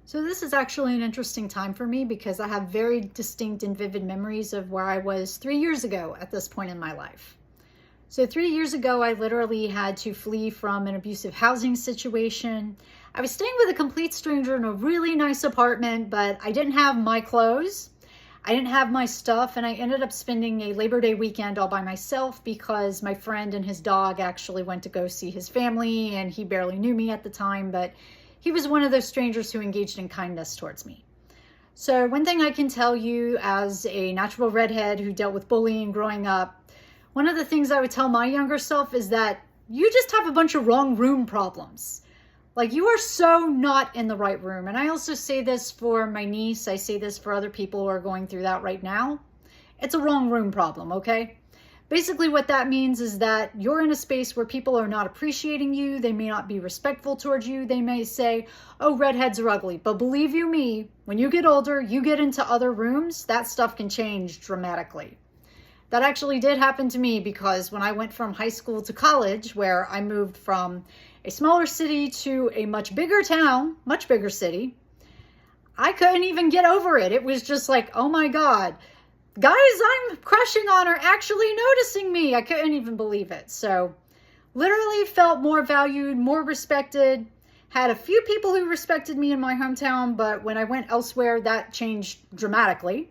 So this is actually an interesting time for me because I have very distinct and vivid memories of where I was 3 years ago at this point in my life. So 3 years ago, I literally had to flee from an abusive housing situation. I was staying with a complete stranger in a really nice apartment, but I didn't have my clothes. I didn't have my stuff, and I ended up spending a Labor Day weekend all by myself because my friend and his dog actually went to go see his family, and he barely knew me at the time, but he was one of those strangers who engaged in kindness towards me. So one thing I can tell you as a natural redhead who dealt with bullying growing up, one of the things I would tell my younger self is that you just have a bunch of wrong room problems. Like, you are so not in the right room. And I also say this for my niece. I say this for other people who are going through that right now. It's a wrong room problem, okay? Basically, what that means is that you're in a space where people are not appreciating you. They may not be respectful towards you. They may say, oh, redheads are ugly. But believe you me, when you get older, you get into other rooms, that stuff can change dramatically. That actually did happen to me because when I went from high school to college, where I moved from a smaller city to a much bigger town, much bigger city, I couldn't even get over it. It was just like, oh my God, guys I'm crushing on are actually noticing me. I couldn't even believe it. So literally felt more valued, more respected, had a few people who respected me in my hometown, but when I went elsewhere, that changed dramatically.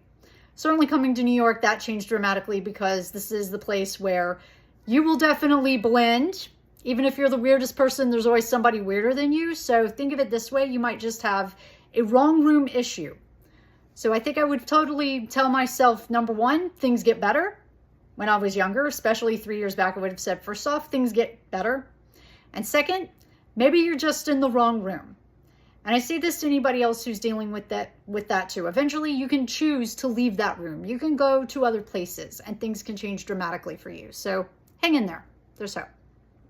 Certainly coming to New York, that changed dramatically because this is the place where you will definitely blend. Even if you're the weirdest person, there's always somebody weirder than you. So think of it this way, you might just have a wrong room issue. So I think I would totally tell myself, number one, things get better. When I was younger, especially 3 years back, I would have said, first off, things get better. And second, maybe you're just in the wrong room. And I say this to anybody else who's dealing with that too. Eventually, you can choose to leave that room. You can go to other places and things can change dramatically for you. So hang in there. There's hope.